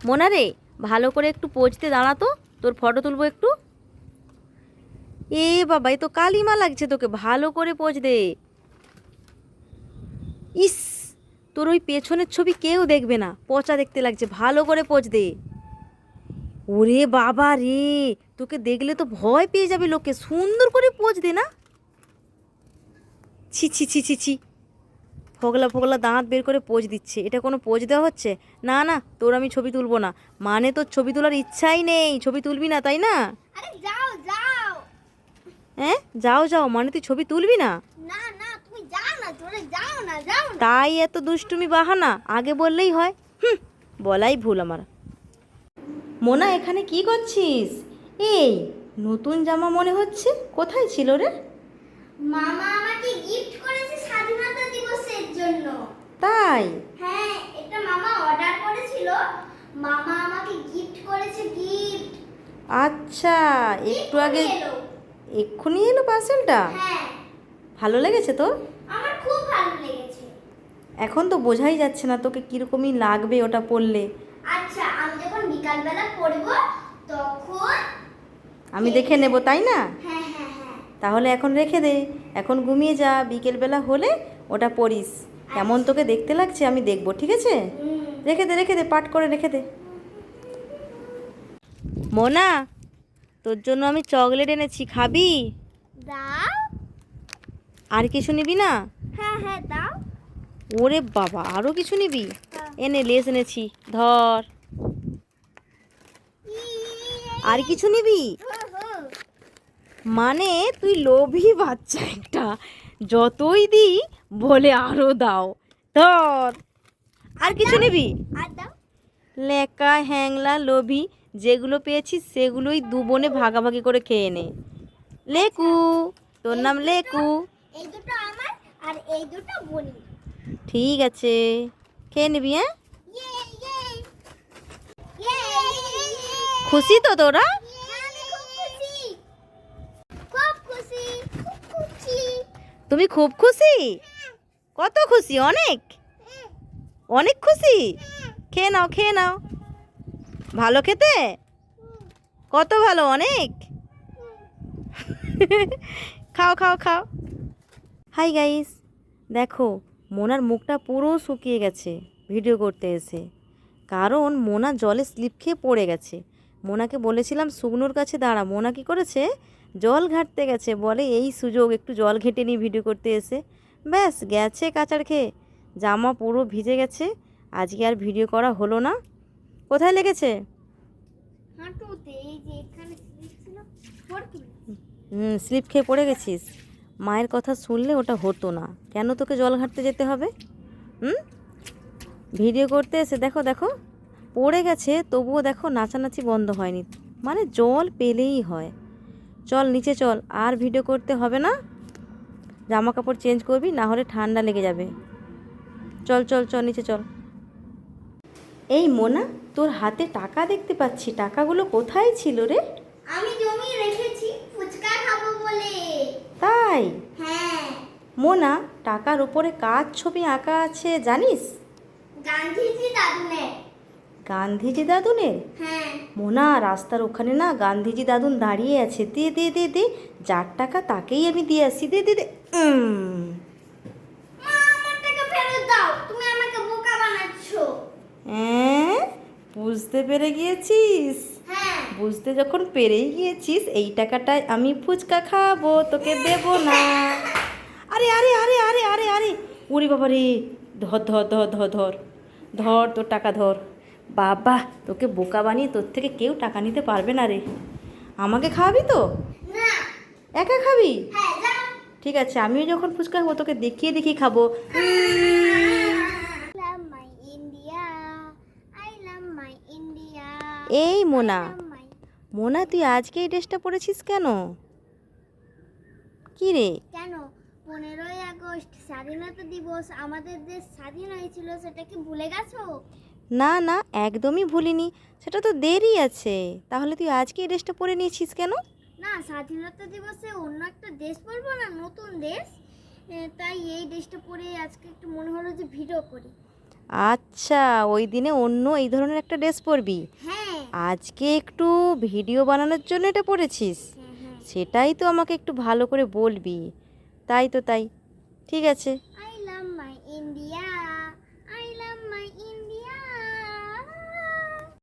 মোনা রে, ভালো করে একটু পোজতে দাঁড়া তো, তোর ফটো তুলবো একটু। এ বাবা, এ তো কালিমা লাগছে তোকে, ভালো করে পোজ দে। ইস, তোর ওই পেছনের ছবি কেউ দেখবে না, পচা দেখতে লাগছে, ভালো করে পোজ দে। ওরে বাবা রে, তোকে দেখলে তো ভয় পেয়ে যাবে লোকে, সুন্দর করে পোজ দে না। ছি ছি ছি ছি ছি, ফোগলা ফোগলা দাঁত বের করে পোজ দিচ্ছে, এটা কোনো পোজ দেওয়া হচ্ছে? না না, তোর আমি ছবি তুলবো না। মানে তোর ছবি তোলার ইচ্ছাই নেই, ছবি তুলবি না তাই না? আরে যাও যাও। হ্যাঁ, যাও যাও মানে তুই ছবি তুলবি না? না না, তুমি যাও না, চলে যাও না, যাও না। তাই এত দুষ্টুমি বাহানা, আগে বললেই হয়। হুম, বলাই ভুল আমার। মোনা, এখানে কি করছিস? এই, নতুন জামা মনে হচ্ছে, কোথায় ছিল রে? মামা আমাকে গিফট করেছে স্বাধীনতা দিবসের জন্য। তাই? হ্যাঁ, এটা মামা অর্ডার করেছিল। মামা আমাকে গিফট করেছে, গিফট। আচ্ছা, একটু আগে এক্ষুনি এলো পার্সেলটা? হ্যাঁ, ভালো লেগেছে তোর? আমার খুব ভালো লেগেছে। এখন তো বোঝাই যাচ্ছে না তোকে কীরকমই লাগবে ওটা পরলে। আচ্ছা, আমি যখন বিকালবেলা পড়বো তখন আমি দেখে নেব তাই না? হ্যাঁ হ্যাঁ হ্যাঁ। তাহলে এখন রেখে দে, এখন ঘুমিয়ে যা, বিকেলবেলা হলে ওটা পরিস। কেমন তোকে দেখতে লাগছে আমি দেখবো, ঠিক আছে? রেখে দে রেখে দে, পাট করে রেখে দে। মোনা, তোর জন্য আমি চকলেট এনেছি, খাবি? দাও। আর কিছু নিবি না? হ্যাঁ হ্যাঁ দাও। ওরে বাবা, আরও কিছু নিবি? হ্যাঁ। এনে লেস এনেছি, ধর। আর কিছু নিবি? মানে তুই লোভী বাচ্চা একটা, যতই দিই বলে আরও দাও। ধর, আর কিছু নিবি? আর দাও। লেকা হ্যাংলা লোভী, যেগুলো পেয়েছিস সেগুলোই দু বোনে ভাগাভাগি করে খেয়ে নে। লেকু, তোর নাম লেকু। এই দুটো আমার আর এই দুটো বনি। ঠিক আছে, খেয়ে নিবি। হ্যাঁ, ইয়ে ইয়ে ইয়ে ইয়ে। খুশি তো তোরা? আমি খুব খুশি, খুব খুশি, খুব খুশি। তুমি খুব খুশি? কত খুশি? অনেক অনেক খুশি? খেয়ে নাও খেয়ে নাও। ভালো খেতে? কত ভালো? অনেক? খাও খাও খাও। হাই গাইস, দেখো মোনার মুখটা পুরো শুকিয়ে গেছে ভিডিও করতে এসে, কারণ মোনা জলে স্লিপ খেয়ে পড়ে গেছে। মোনাকে বলেছিলাম শুকনোর কাছে দাঁড়া, মোনা কি করেছে, জল ঘাঁটতে গেছে, বলে এই সুযোগ একটু জল ঘেঁটে নিই ভিডিও করতে এসে। ব্যাস গেছে কাচার খেয়ে, জামা পুরো ভিজে গেছে। আজকে আর ভিডিও করা হলো না। কোথায় লেগেছে? হাঁটুতে, এই যে এখানে স্লিপ ছিল, পড়কি। স্লিপ খেয়ে পড়ে গেছিস? মায়ের কথা শুনলে ওটা হতো না, কেন তোকে জল ঘাঁটতে যেতে হবে? হুম, ভিডিও করতে এসে দেখো দেখো পড়ে গেছে, তবুও দেখো নাচানাচি বন্ধ হয়নি, মানে জল পেলেই হয়। চল নিচে চল, আর ভিডিও করতে হবে না, জামা কাপড় চেঞ্জ করবি, না হলে ঠান্ডা লেগে যাবে। চল চল চল নিচে চল। এই মোনা, তোর হাতে টাকা দেখতে পাচ্ছি, টাকাগুলো কোথায় ছিল রে? আমি জমি রেখেছি ফুচকা খাবো বলে। তাই? হ্যাঁ। মোনা, টাকার উপরে কার ছবি আঁকা আছে জানিস? গান্ধীজি দাদুনের। গান্ধীজি দাদুনের? হ্যাঁ। মোনা, রাস্তার ওখানে না গান্ধীজি দাদুন দাঁড়িয়ে আছে, দে দে দে দে, যার টাকা তাকেই আমি দিয়ে আসি, দে দে দে। মা, আমার টাকা ফেরত দাও, তুমি আমাকে বোকা বানাচ্ছো। হ্যাঁ, বুঝতে পেরে গিয়েছিস? হ্যাঁ। বুঝতে যখন পেরেই গিয়েছিস, এই টাকাটায় আমি ফুচকা খাবো, তোকে দেব না। আরে আরে আরে আরে আরে আরে, ওরে বাবা রে, ধর ধর ধর ধর ধর ধর, তোর টাকা ধর। বাবা, তোকে বোকা বানিয়ে তোর থেকে কেউ টাকা নিতে পারবে না রে। আমাকে খাওয়াবি তো? না। একা খাবি? হ্যাঁ যাও। ঠিক আছে, আমিও যখন ফুচকা খাবো তোকে দেখিয়ে দেখিয়ে খাবো। love my India, I love my India. এই মোনা, love my- মোনা তুই আজকে এই ড্রেসটা পরেছিস কেন? কি রে? কেন? 15ই আগস্ট স্বাধীনতা দিবস, আমাদের দেশ স্বাধীন হয়েছিল, সেটা কি ভুলে গেছো? না না, একদমই ভুলিনি, সেটা তো দেরি আছে। তাহলে তুই আজকে এই ড্রেসটা পরে নিয়েছিস কেন? না, স্বাধীনতা দিবসে অন্য একটা ড্রেস পরবো না, নতুন ড্রেস, তাই এই ড্রেসটা পরে আজকে একটু মনে হলো যে ভিডিও করি। আচ্ছা, ওই দিনে অন্য এই ধরনের একটা ড্রেস পরবি, হ্যাঁ আজকে একটু ভিডিও বানানোর জন্য এটা পরেছিস। হ্যাঁ হ্যাঁ সেটাই তো আমাকে একটু ভালো করে বলবি। তাই তো, তাই। ঠিক আছে। I love my India.